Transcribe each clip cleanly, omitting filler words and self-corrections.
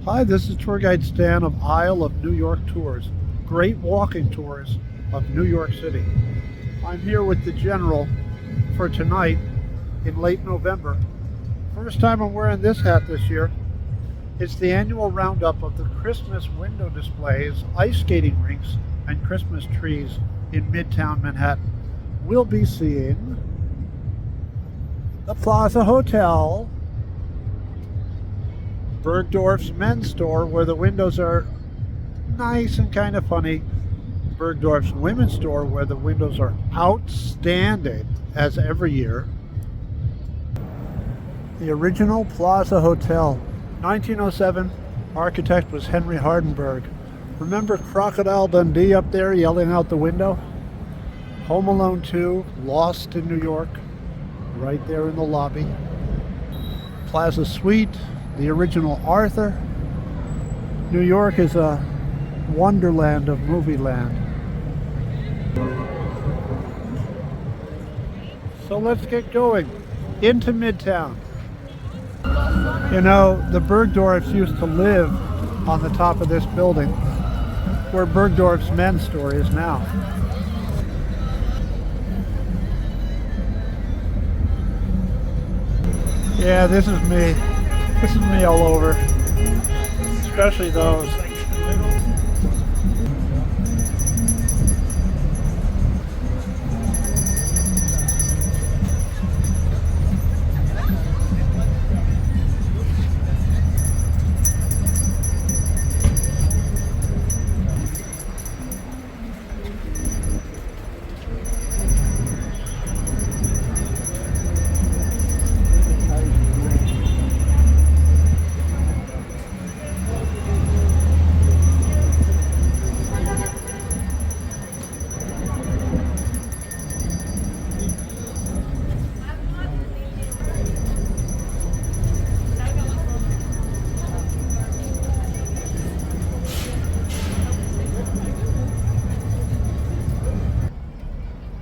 Hi, this is tour guide Stan of Isle of New York Tours, great walking tours of New York City. I'm here with the General for tonight in late November. First time I'm wearing this hat this year. It's the annual roundup of the Christmas window displays, ice skating rinks, and Christmas trees in Midtown Manhattan. We'll be seeing the Plaza Hotel, Bergdorf's men's store where the windows are nice and kind of funny, Bergdorf's women's store where the windows are outstanding as every year, the original Plaza Hotel, 1907, architect was Henry Hardenberg. Remember Crocodile Dundee up there yelling out the window? Home Alone 2, Lost in New York, right there in the lobby. Plaza Suite, the original Arthur. New York is a wonderland of movie land. So let's get going into Midtown. You know, the Bergdorfs used to live on the top of this building where Bergdorf's men's store is now. Yeah, this is me. This is me all over, especially those.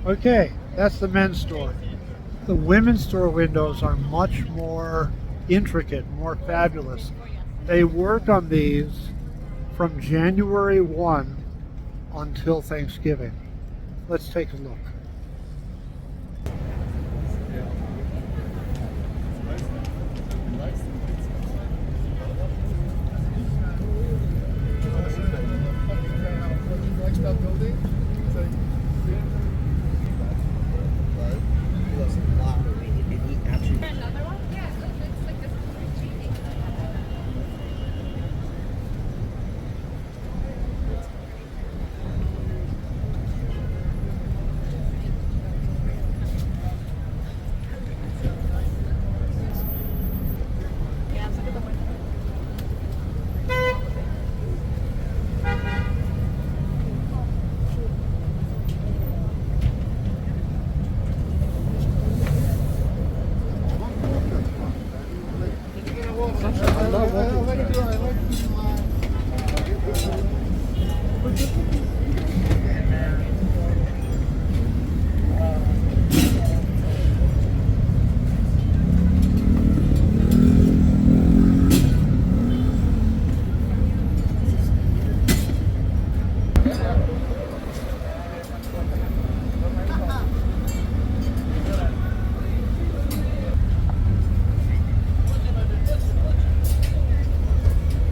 Okay, that's the men's store. The women's store windows are much more intricate, more fabulous. They work on these from January 1 until Thanksgiving. Let's take a look.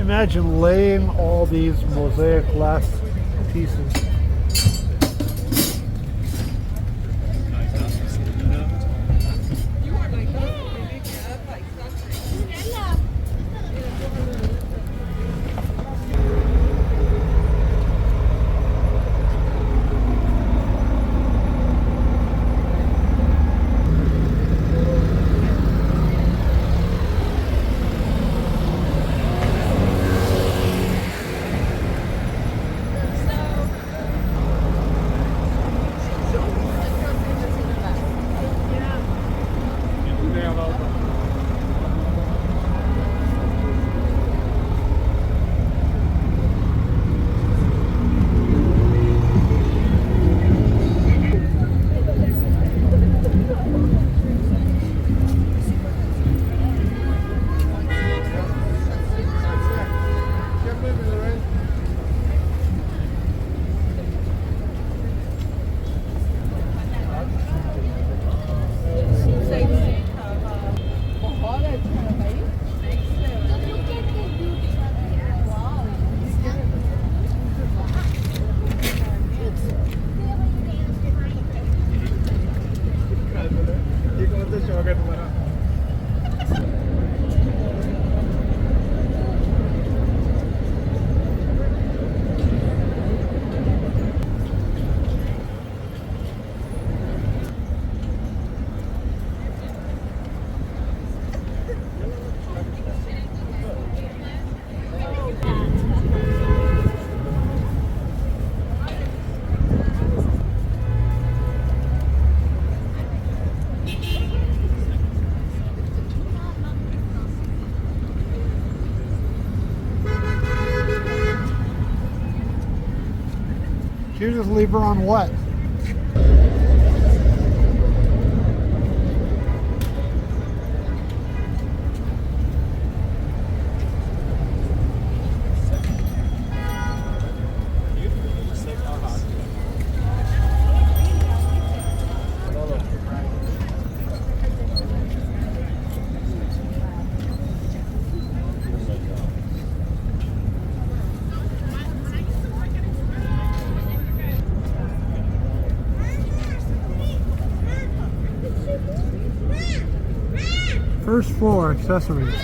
Imagine laying all these mosaic glass pieces. You just leave her on wet. First floor, accessories.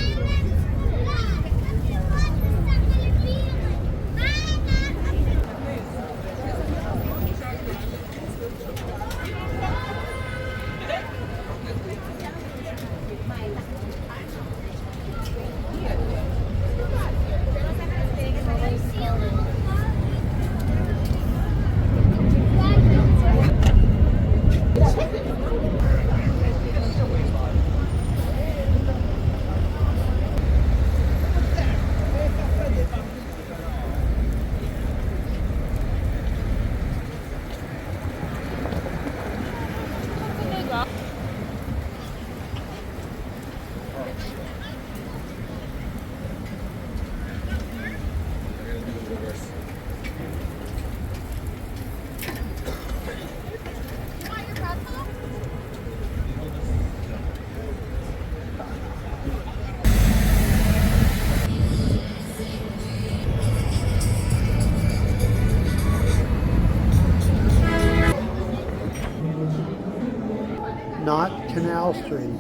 Not Canal Street.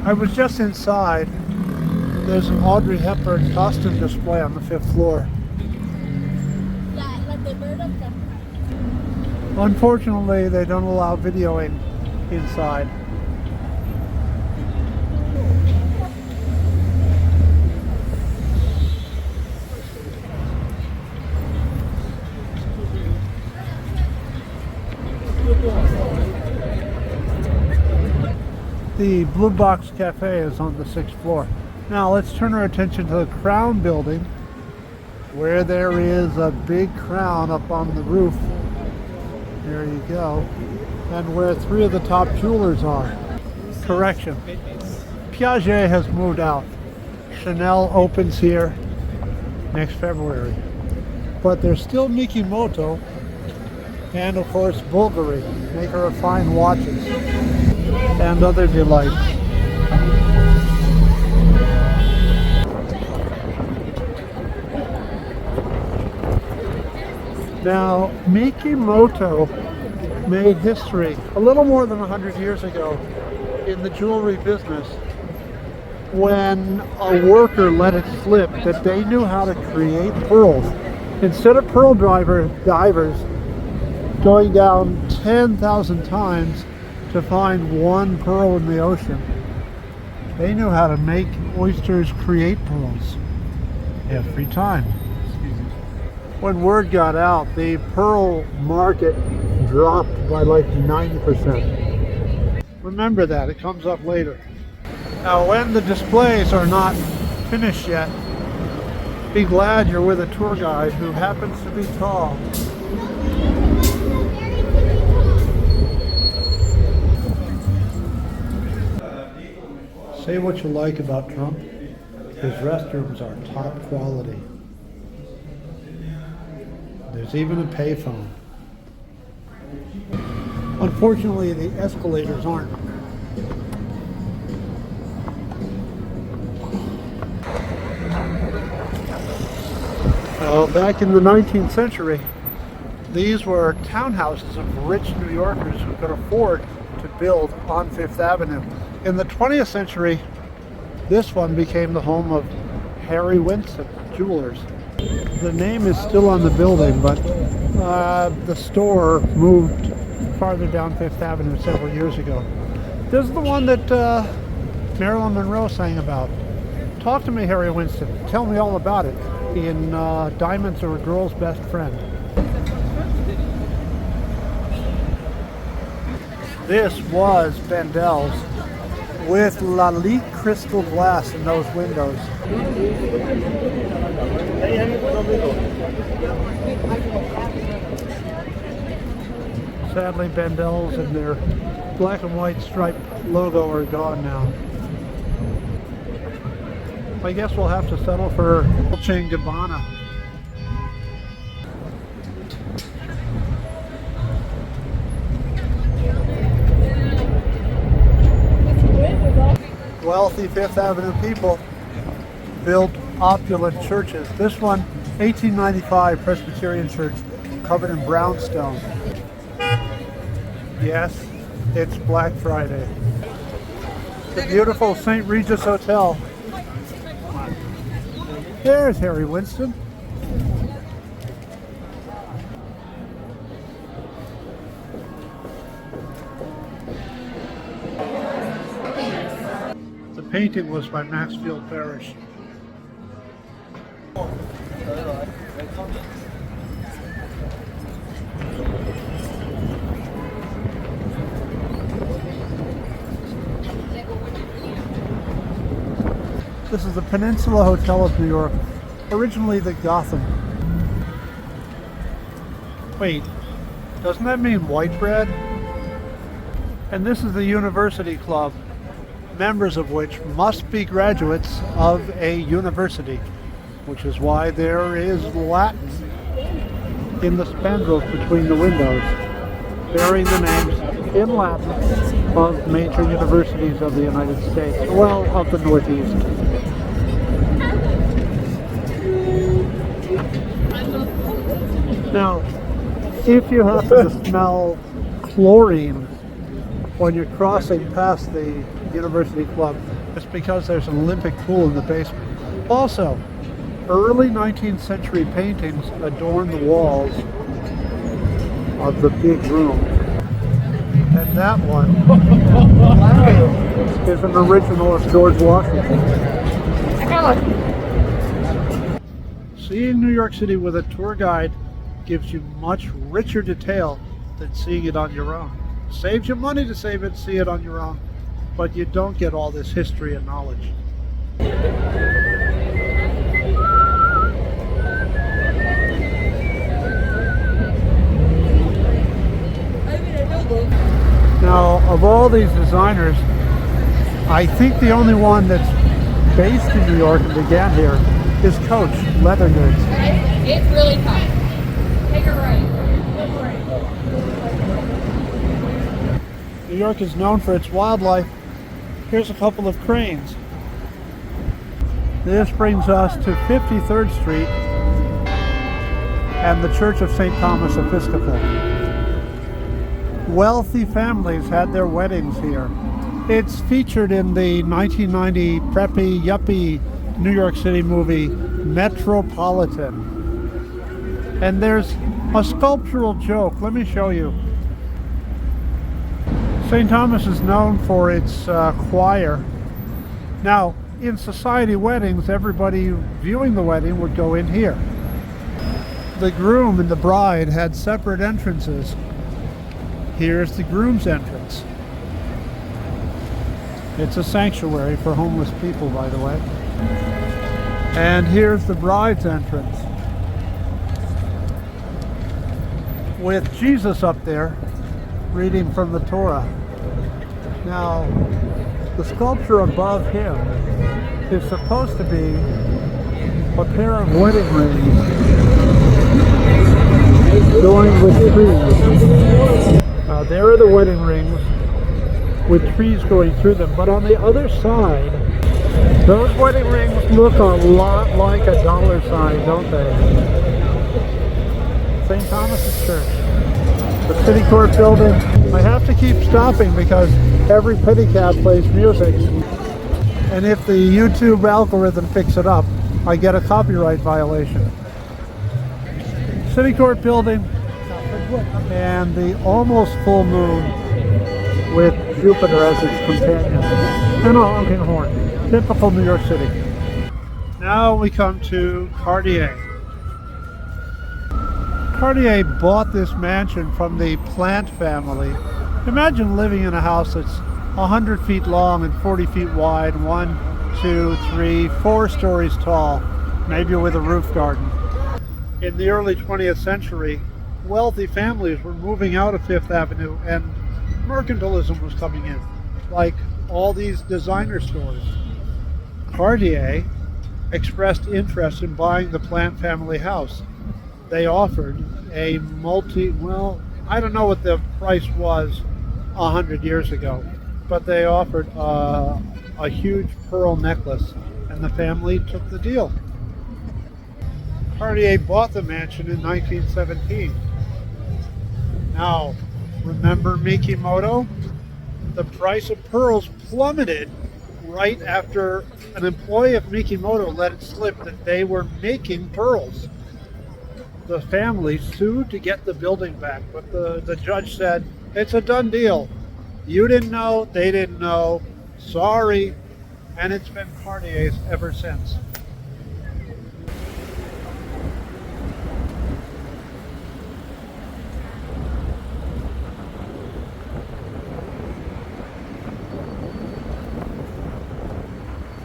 I was just inside. There's an Audrey Hepburn costume display on the 5th floor. Unfortunately, they don't allow videoing inside. The Blue Box Cafe is on the 6th floor. Now let's turn our attention to the Crown building, where there is a big crown up on the roof. There you go. And where 3 of the top jewelers are. Correction. Piaget has moved out. Chanel opens here next February. But there's still Mikimoto and of course Bulgari, maker of fine watches and other delights. Now, Mikimoto made history a little more than 100 years ago in the jewelry business when a worker let it slip that they knew how to create pearls. Instead of pearl divers going down 10,000 times to find one pearl in the ocean, they knew how to make oysters create pearls every time. When word got out, the pearl market dropped by like 90%. Remember that, it comes up later. Now when the displays are not finished yet, be glad you're with a tour guide who happens to be tall. Say what you like about Trump, his restrooms are top quality. There's even a payphone. Unfortunately, the escalators aren't. Well, back in the 19th century, these were townhouses of rich New Yorkers who could afford to build on Fifth Avenue. In the 20th century, this one became the home of Harry Winston Jewelers. The name is still on the building, but the store moved farther down Fifth Avenue several years ago. This is the one that Marilyn Monroe sang about. Talk to me, Harry Winston. Tell me all about it in Diamonds Are a Girl's Best Friend. This was Bendel's with Lalique crystal glass in those windows. Sadly, Bendel's and their black and white striped logo are gone now. I guess we'll have to settle for Dolce Gabbana. Wealthy Fifth Avenue people built opulent churches. This one, 1895 Presbyterian church, covered in brownstone. Yes, it's Black Friday. The beautiful St. Regis Hotel. There's Harry Winston. The painting was by Maxfield Parrish. This is the Peninsula Hotel of New York, originally the Gotham. Wait, doesn't that mean white bread? And this is the University Club, members of which must be graduates of a university, which is why there is Latin in the spandrels between the windows, bearing the names in Latin of major universities of the United States, well, of the Northeast. Now, if you happen to smell chlorine when you're crossing past the University Club, it's because there's an Olympic pool in the basement. Also, early 19th century paintings adorn the walls of the big room. And that one is an original of George Washington. Seeing New York City with a tour guide gives you much richer detail than seeing it on your own. Saves you money to see it on your own, but you don't get all this history and knowledge. Now, of all these designers, I think the only one that's based in New York and began here is Coach Leather Goods. It's really tough. Take a right. New York is known for its wildlife. Here's a couple of cranes. This brings us to 53rd Street and the Church of St. Thomas Episcopal. Wealthy families had their weddings here. It's featured in the 1990 preppy, yuppie New York City movie Metropolitan. And there's a sculptural joke. Let me show you. St. Thomas is known for its choir. Now, in society weddings, everybody viewing the wedding would go in here. The groom and the bride had separate entrances. Here's the groom's entrance. It's a sanctuary for homeless people, by the way. And here's the bride's entrance, with Jesus up there reading from the Torah. Now, the sculpture above him is supposed to be a pair of wedding rings joined with trees. There are the wedding rings with trees going through them, but on the other side, those wedding rings look a lot like a dollar sign, don't they? St. Thomas's Church, the City Court building. I have to keep stopping because every pedicab plays music, and if the YouTube algorithm picks it up, I get a copyright violation. City Court building and the almost full moon with Jupiter as its companion, and a honking horn. Typical New York City. Now we come to Cartier. Cartier bought this mansion from the Plant family. Imagine living in a house that's 100 feet long and 40 feet wide, 1, 2, 3, 4 stories tall, maybe with a roof garden. In the early 20th century, wealthy families were moving out of Fifth Avenue and mercantilism was coming in, like all these designer stores. Cartier expressed interest in buying the Plant family house. They offered a I don't know what the price was 100 years ago, but they offered a huge pearl necklace, and the family took the deal. Cartier bought the mansion in 1917. Now, remember Mikimoto? The price of pearls plummeted right after an employee of Mikimoto let it slip that they were making pearls. The family sued to get the building back, but the judge said, it's a done deal. You didn't know, they didn't know, sorry, and it's been Cartier's ever since.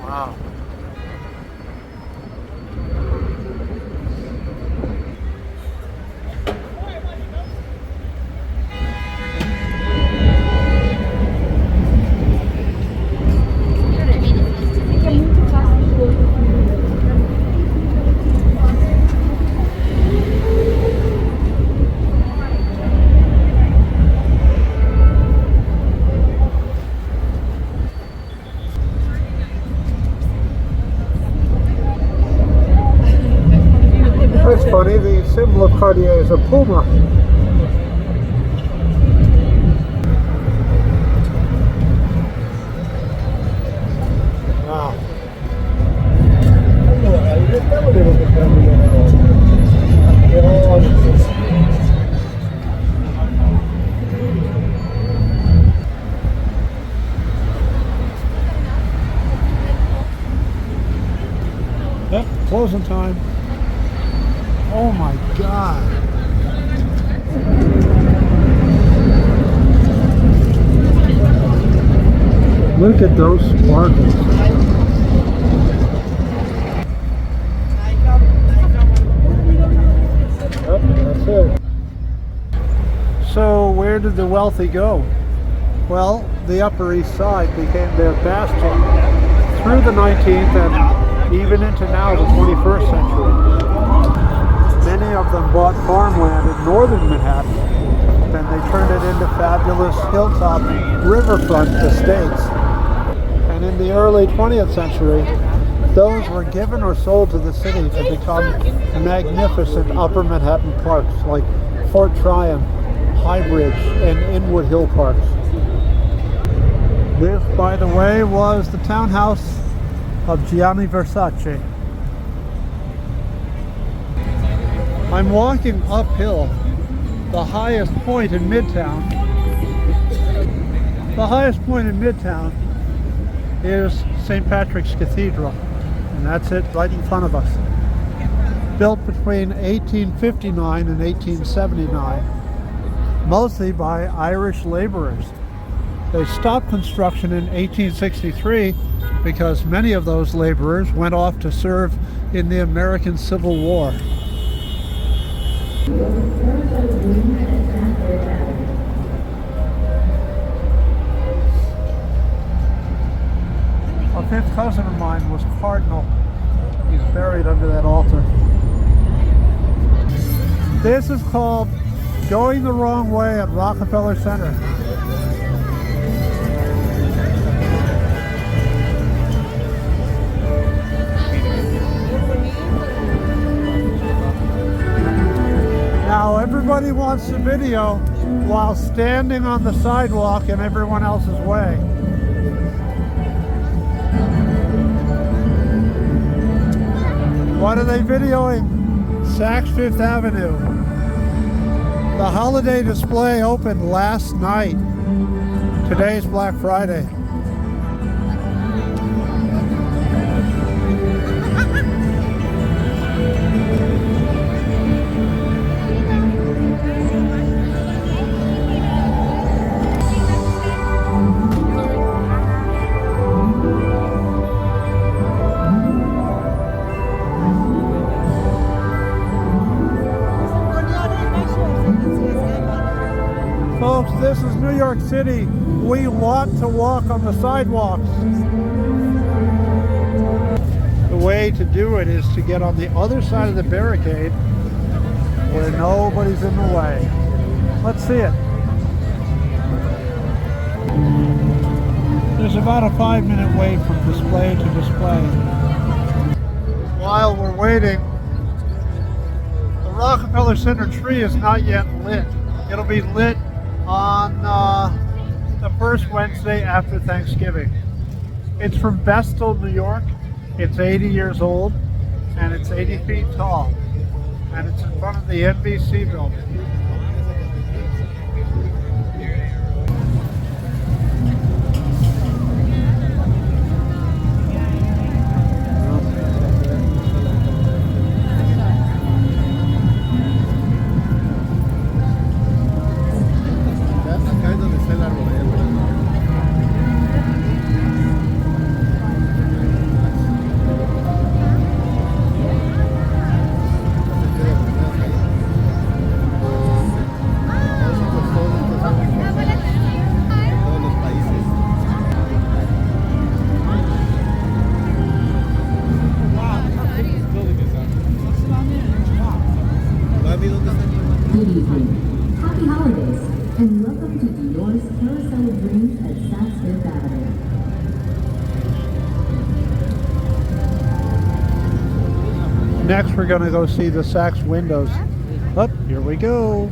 Wow. That's funny, the symbol of Cartier is a puma. Wow. Yep, closing time. Oh my God. Look at those sparkles. Yep, that's it. So where did the wealthy go? Well, the Upper East Side became their bastion through the 19th and even into now the 21st century. Many of them bought farmland in northern Manhattan, then they turned it into fabulous hilltop riverfront estates. And in the early 20th century, those were given or sold to the city to become magnificent upper Manhattan parks like Fort Tryon, High Bridge, and Inwood Hill parks. This, by the way, was the townhouse of Gianni Versace. I'm walking uphill, the highest point in Midtown. The highest point in Midtown is St. Patrick's Cathedral, and that's it right in front of us. Built between 1859 and 1879, mostly by Irish laborers. They stopped construction in 1863 because many of those laborers went off to serve in the American Civil War. A fifth cousin of mine was Cardinal. He's buried under that altar. This is called Going the Wrong Way at Rockefeller Center. Now everybody wants a video while standing on the sidewalk in everyone else's way. What are they videoing? Saks Fifth Avenue. The holiday display opened last night. Today's Black Friday. Folks, this is New York City. We want to walk on the sidewalks. The way to do it is to get on the other side of the barricade where nobody's in the way. Let's see it. There's about a 5-minute wait from display to display. While we're waiting, the Rockefeller Center tree is not yet lit. It'll be lit on the first Wednesday after Thanksgiving. It's from Vestal, New York. It's 80 years old and it's 80 feet tall. And it's in front of the NBC building. Next, we're going to go see the Saks windows. Oh, here we go.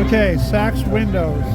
Okay, Saks windows.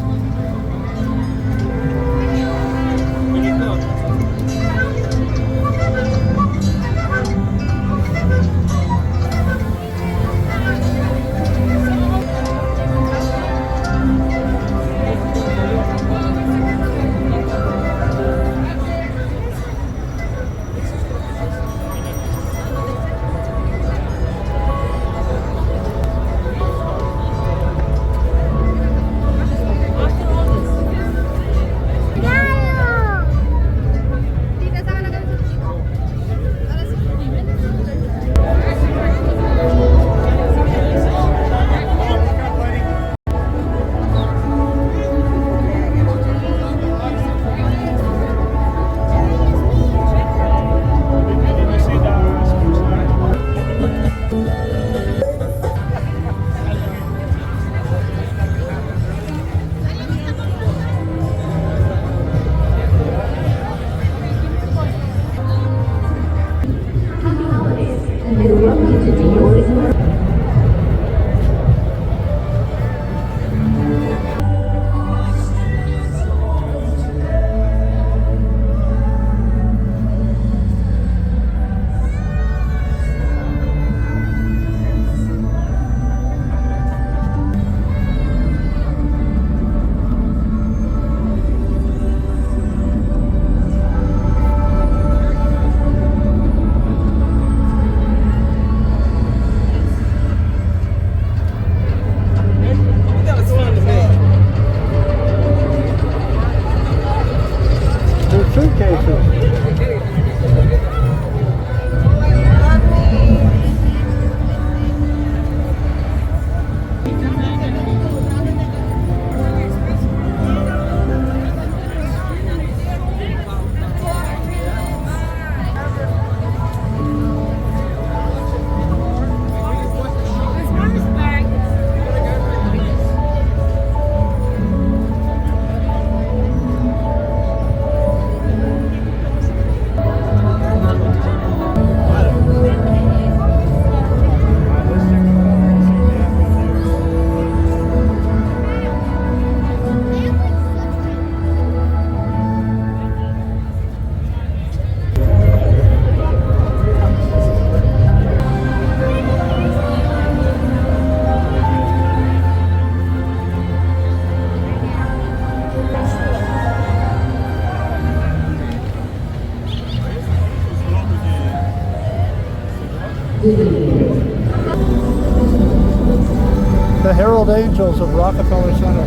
The Herald Angels of Rockefeller Center.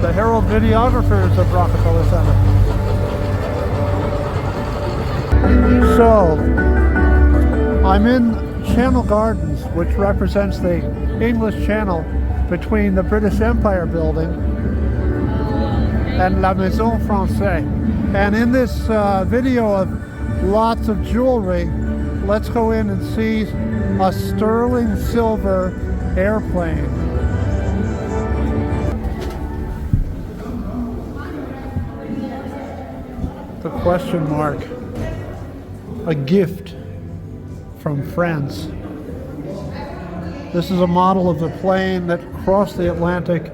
The Herald Videographers of Rockefeller Center. So, I'm in Channel Gardens, which represents the English Channel between the British Empire building and La Maison Francais. And in this video of lots of jewelry, let's go in and see a sterling silver airplane. The question mark. A gift from France. This is a model of the plane that crossed the Atlantic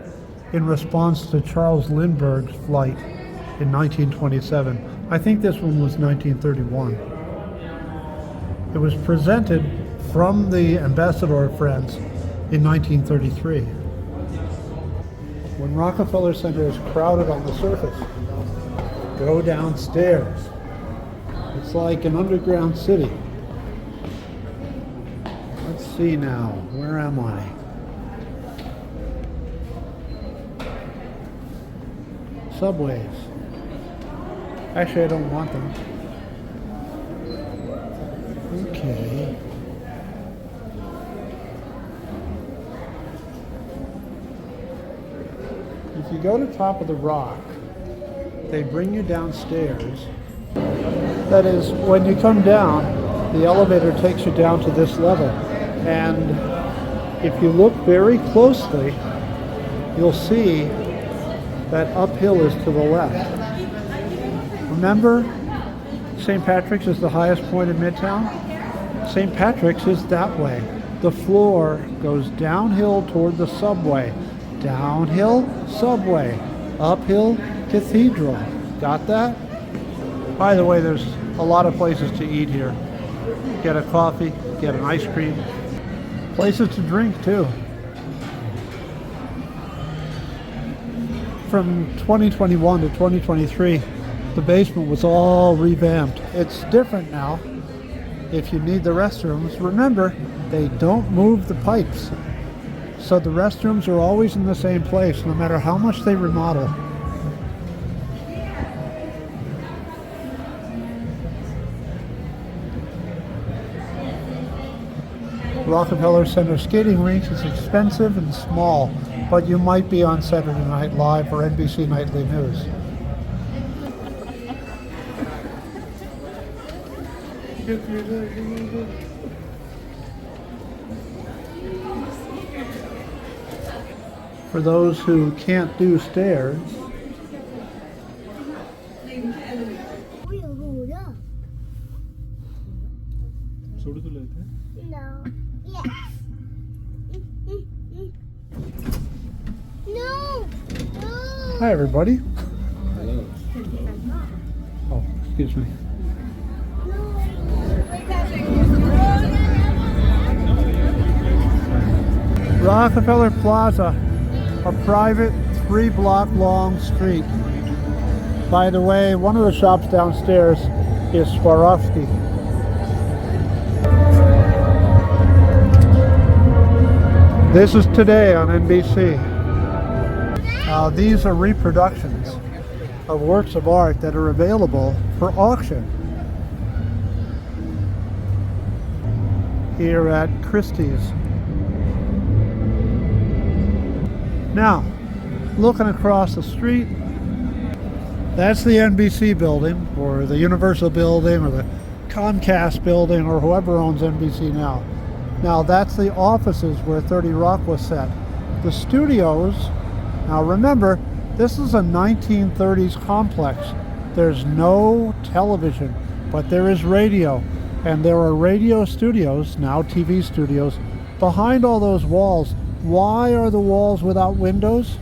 in response to Charles Lindbergh's flight in 1927. I think this one was 1931. It was presented from the ambassador of France in 1933. When Rockefeller Center is crowded on the surface, go downstairs. It's like an underground city. Let's see now, where am I? Subways. Actually, I don't want them. Okay. If you go to top of the rock, they bring you downstairs. That is, when you come down, the elevator takes you down to this level. And if you look very closely, you'll see that uphill is to the left. Remember, St. Patrick's is the highest point in Midtown? St. Patrick's is that way. The floor goes downhill toward the subway. Downhill, subway. Uphill, Cathedral. Got that? By the way, there's a lot of places to eat here. Get a coffee, get an ice cream. Places to drink too. From 2021 to 2023, the basement was all revamped. It's different now. If you need the restrooms, remember, they don't move the pipes. So the restrooms are always in the same place, no matter how much they remodel. Rockefeller Center skating rink is expensive and small, but you might be on Saturday Night Live or NBC Nightly News. For those who can't do stairs, No. Yes. No. No. hi everybody. Hello. Oh, excuse me. Rockefeller Plaza, a private 3-block long street. By the way, one of the shops downstairs is Swarovski. This is Today on NBC. These are reproductions of works of art that are available for auction here at Christie's. Now, looking across the street, that's the NBC building, or the Universal building, or the Comcast building, or whoever owns NBC now. Now, that's the offices where 30 Rock was set. The studios, now remember, this is a 1930s complex. There's no television, but there is radio. And there are radio studios, now TV studios, behind all those walls. Why are the walls without windows?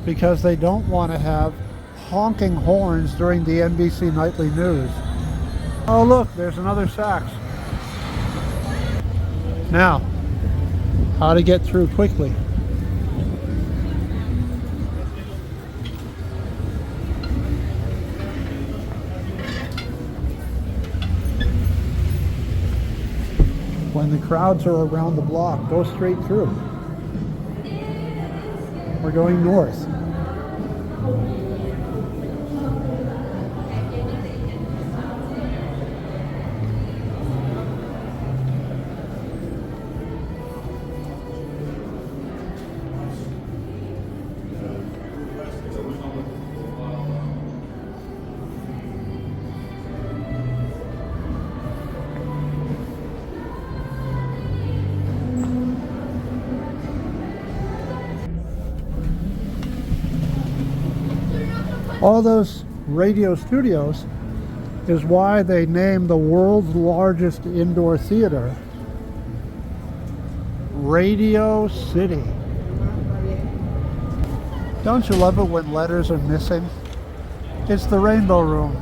Because they don't want to have honking horns during the NBC Nightly News. Oh look, there's another Saks. Now, how to get through quickly. When the crowds are around the block, go straight through. We're going north. All those radio studios is why they named the world's largest indoor theater Radio City. Don't you love it when letters are missing? It's the Rainbow Room.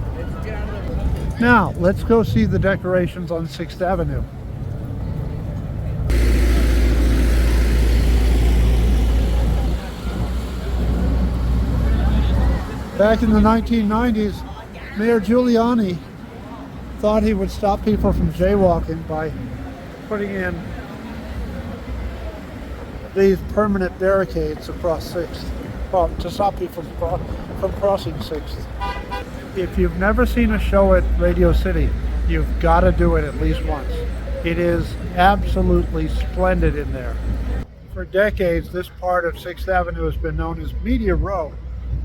Now, let's go see the decorations on 6th Avenue. Back in the 1990s, Mayor Giuliani thought he would stop people from jaywalking by putting in these permanent barricades across 6th to stop people from crossing 6th. If you've never seen a show at Radio City, you've got to do it at least once. It is absolutely splendid in there. For decades, this part of 6th Avenue has been known as Media Row.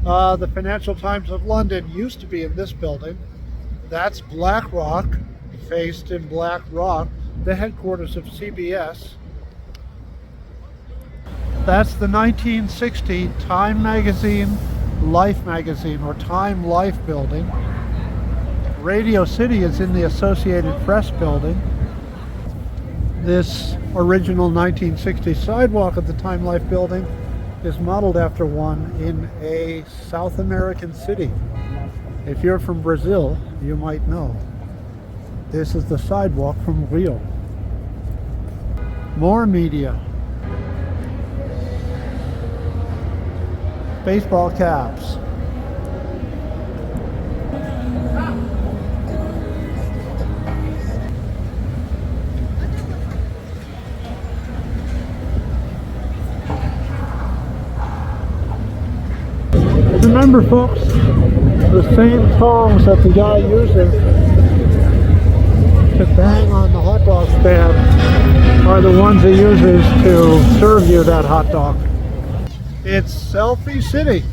The Financial Times of London used to be in this building. That's Blackrock, based in Black Rock, the headquarters of CBS. That's the 1960 Time Magazine, Life Magazine, or Time Life building. Radio City is in the Associated Press building. This original 1960s sidewalk at the Time Life building is modeled after one in a South American city. If you're from Brazil, you might know. This is the sidewalk from Rio. More media. Baseball caps. Remember, folks, the same tongs that the guy uses to bang on the hot dog stand are the ones he uses to serve you that hot dog. It's Selfie City.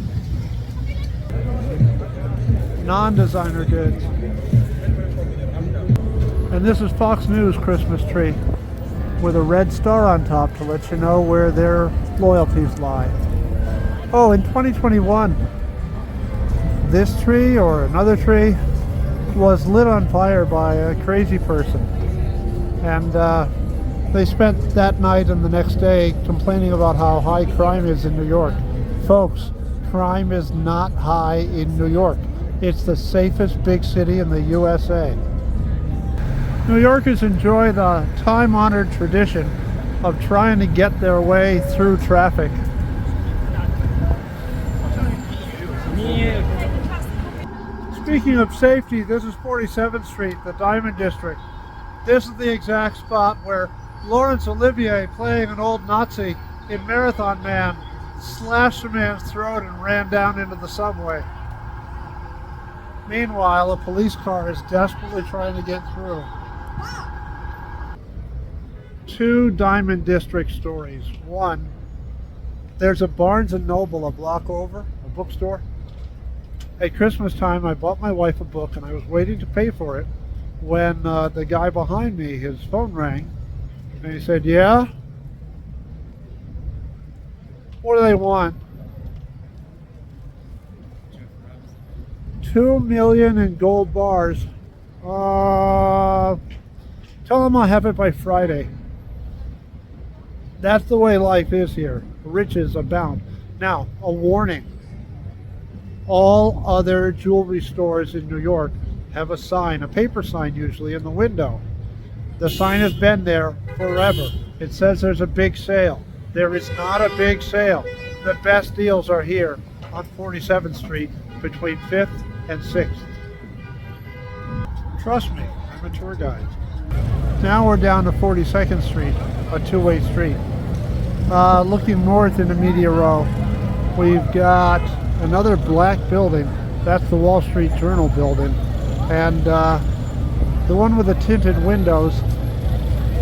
Non-designer goods. And this is Fox News Christmas tree with a red star on top to let you know where their loyalties lie. Oh, in 2021, this tree or another tree was lit on fire by a crazy person. And they spent that night and the next day complaining about how high crime is in New York. Folks, crime is not high in New York. It's the safest big city in the USA. New Yorkers enjoy the time-honored tradition of trying to get their way through traffic. Speaking of safety, this is 47th Street, the Diamond District. This is the exact spot where Laurence Olivier, playing an old Nazi in Marathon Man, slashed a man's throat and ran down into the subway. Meanwhile, a police car is desperately trying to get through. Two Diamond District stories. One, there's a Barnes & Noble a block over, a bookstore. At Christmas time, I bought my wife a book and I was waiting to pay for it when the guy behind me, his phone rang, and he said, "Yeah? What do they want?" $2 million in gold bars. Tell them I'll have it by Friday. That's the way life is here. Riches abound. Now, a warning. All other jewelry stores in New York have a sign, a paper sign usually, in the window. The sign has been there forever. It says there's a big sale. There is not a big sale. The best deals are here on 47th Street between 5th and 6th. Trust me, I'm a tour guide. Now we're down to 42nd Street, a two-way street. Looking north into Media Row, we've got another black building. That's the Wall Street Journal building. And the one with the tinted windows,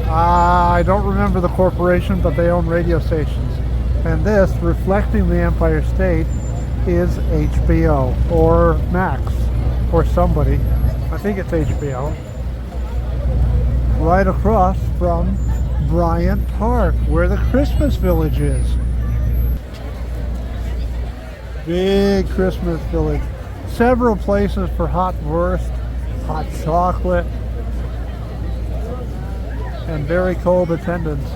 I don't remember the corporation, but they own radio stations. And this, reflecting the Empire State, is HBO or Max or somebody. I think it's HBO. Right across from Bryant Park, where the Christmas Village is. Big Christmas Village. Several places for hot wurst, hot chocolate, and very cold attendance.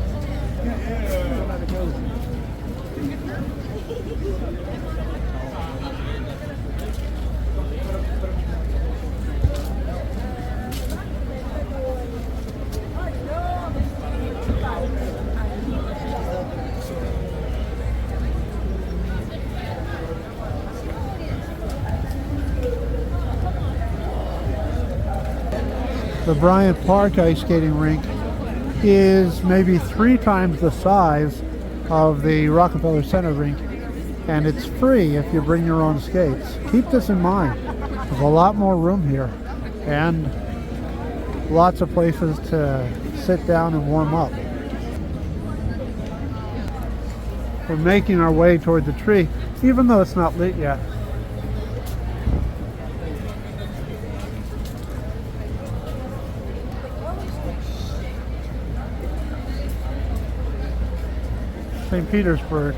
The Bryant Park ice skating rink is maybe 3 times the size of the Rockefeller Center rink, and it's free if you bring your own skates. Keep this in mind. There's a lot more room here and lots of places to sit down and warm up. We're making our way toward the tree, even though it's not lit yet. St. Petersburg.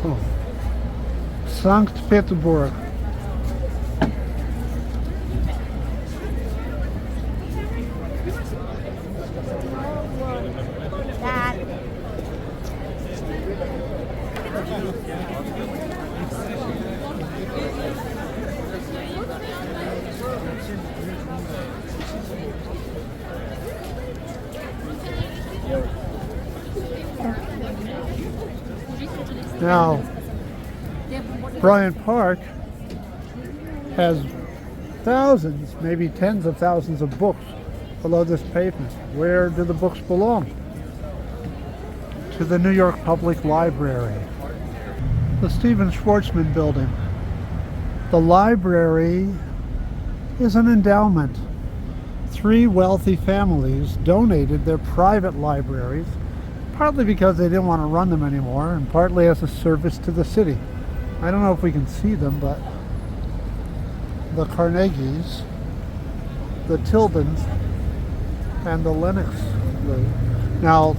Oh. Sankt Petersburg. Now, Bryant Park has thousands, maybe tens of thousands of books below this pavement. Where do the books belong? To the New York Public Library. The Stephen Schwarzman Building. The library is an endowment. 3 wealthy families donated their private libraries, partly because they didn't want to run them anymore, and partly as a service to the city. I don't know if we can see them, but the Carnegies, the Tilbans, and the Lennox. Now,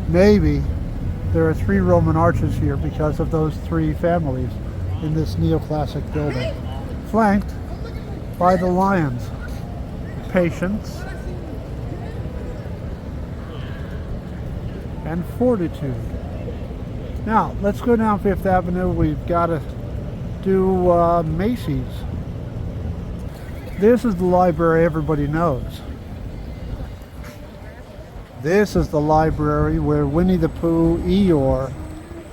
maybe there are 3 Roman arches here because of those 3 families in this neoclassic building, flanked by the lions. Patience and fortitude. Now, let's go down Fifth Avenue. We've got to do Macy's. This is the library everybody knows. This is the library where Winnie the Pooh, Eeyore,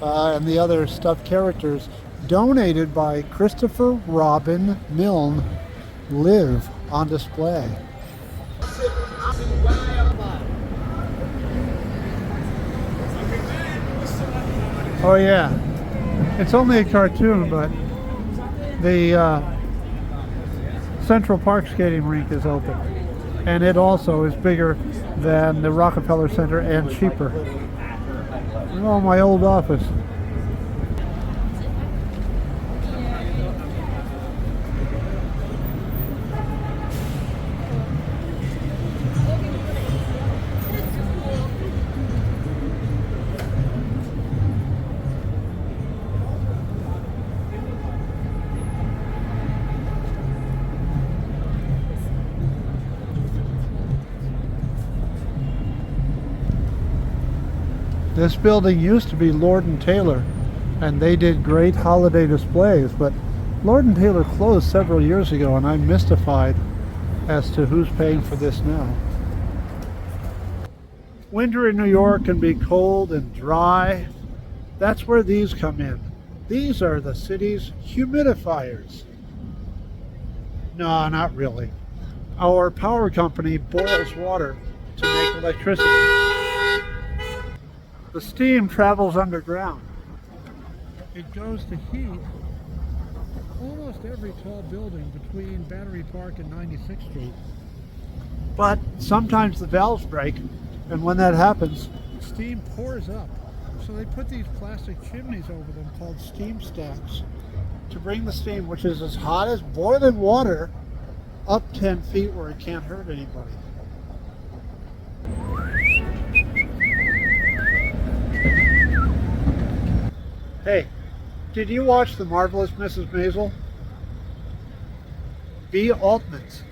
and the other stuffed characters donated by Christopher Robin Milne live on display. Oh yeah, it's only a cartoon, but the Central Park skating rink is open, and it also is bigger than the Rockefeller Center and cheaper. Oh, my old office. This building used to be Lord & Taylor, and they did great holiday displays, but Lord & Taylor closed several years ago, and I'm mystified as to who's paying for this now. Winter in New York can be cold and dry. That's where these come in. These are the city's humidifiers. No, not really. Our power company boils water to make electricity. The steam travels underground. It goes to heat almost every tall building between Battery Park and 96th Street. But sometimes the valves break, and when that happens, steam pours up. So they put these plastic chimneys over them called steam stacks to bring the steam, which is as hot as boiling water, up 10 feet where it can't hurt anybody. Hey, did you watch The Marvelous Mrs. Maisel? B. Altman's.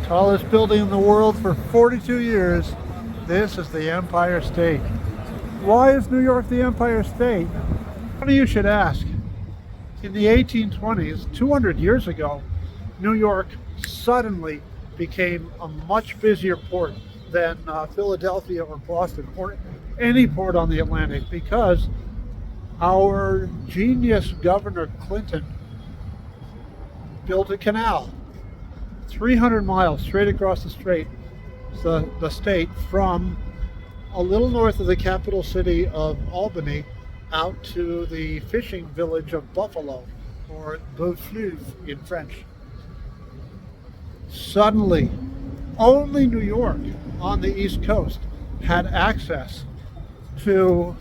Tallest building in the world for 42 years. This is the Empire State. Why is New York the Empire State? Funny you should ask. In the 1820s, 200 years ago, New York suddenly became a much busier port than Philadelphia or Boston or any port on the Atlantic because our genius Governor Clinton built a canal 300 miles straight across the state from a little north of the capital city of Albany out to the fishing village of Buffalo, or Beau Fleuve in French. Suddenly, only New York on the East Coast had access to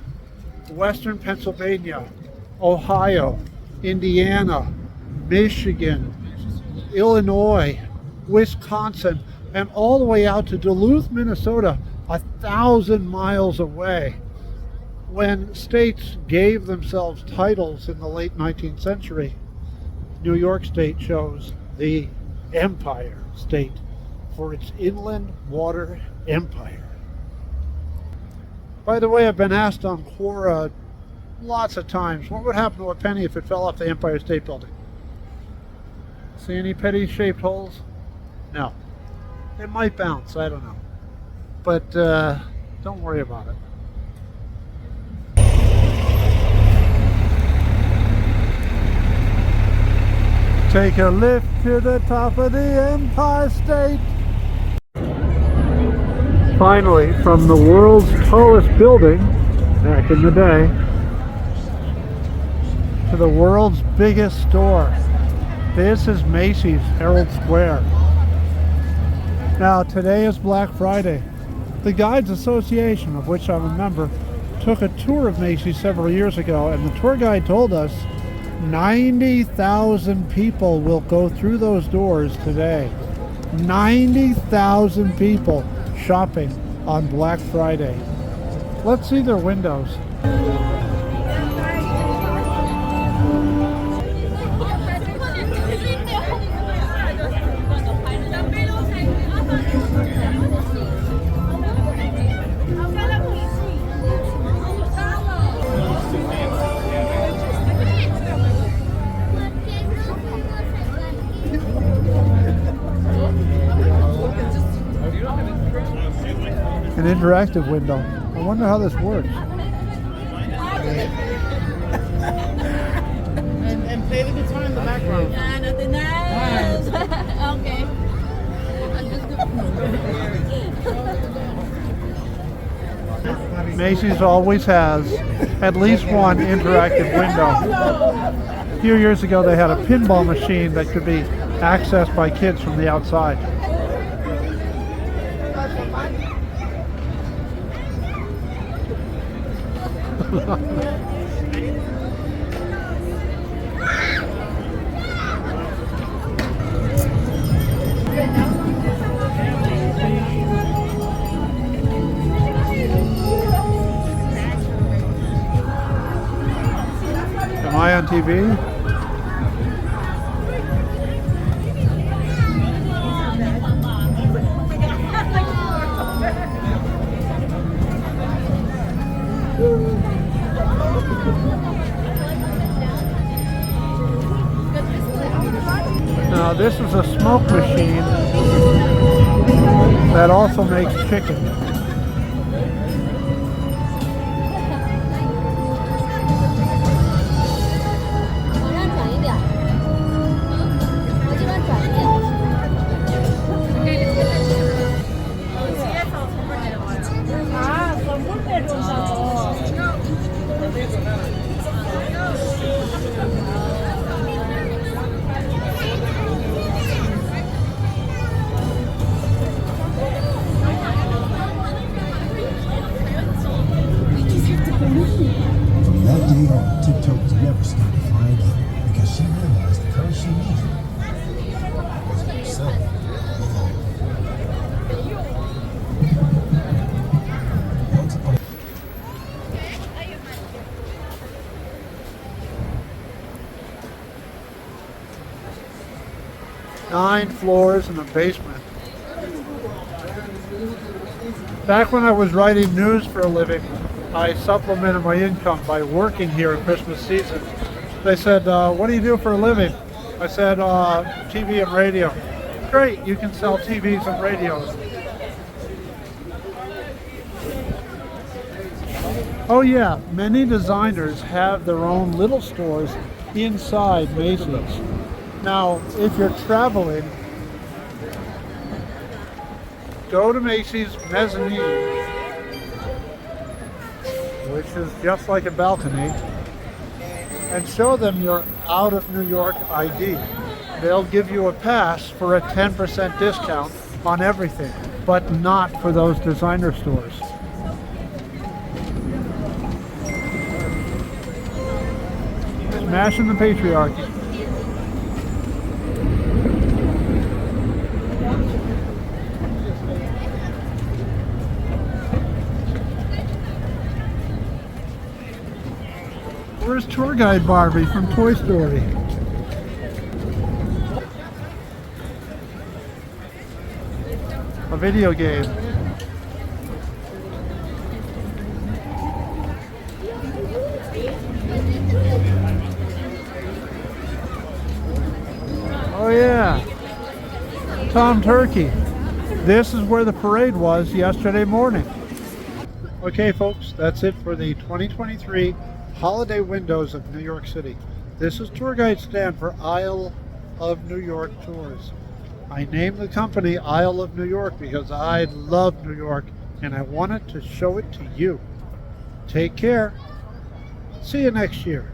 Western Pennsylvania, Ohio, Indiana, Michigan, Illinois, Wisconsin, and all the way out to Duluth, Minnesota, 1,000 miles away. When states gave themselves titles in the late 19th century, New York State chose the Empire State for its inland water empire. By the way, I've been asked on Quora lots of times, what would happen to a penny if it fell off the Empire State Building? See any penny-shaped holes? No. It might bounce, I don't know. But don't worry about it. Take a lift to the top of the Empire State. Finally, from the world's tallest building, back in the day, to the world's biggest store. This is Macy's Herald Square. Now, today is Black Friday. The Guides Association, of which I'm a member, took a tour of Macy's several years ago, and the tour guide told us 90,000 people will go through those doors today. 90,000 people shopping on Black Friday. Let's see their windows. An interactive window. I wonder how this works. And play the guitar in the background. Nothing else. Okay. Macy's always has at least one interactive window. A few years ago they had a pinball machine that could be accessed by kids from the outside. Am I on TV? Now this is a smoke machine that also makes chicken. Tiptoe was never scared to find out because she realized the courage she needed was herself. Nine floors and a basement. Back when I was writing news for a living, I supplemented my income by working here at Christmas season. They said, what do you do for a living? I said, TV and radio. Great, you can sell TVs and radios. Oh yeah, many designers have their own little stores inside Macy's. Now, if you're traveling, go to Macy's mezzanine, which is just like a balcony, and show them your out of New York ID. They'll give you a pass for a 10% discount on everything, but not for those designer stores. Smashing the patriarchy. Where's tour guide Barbie from Toy Story? A video game. Oh yeah, Tom Turkey. This is where the parade was yesterday morning. Okay folks, that's it for the 2023 Holiday Windows of New York City. This is tour guide Stan for Isle of New York Tours. I named the company Isle of New York because I love New York and I wanted to show it to you. Take care. See you next year.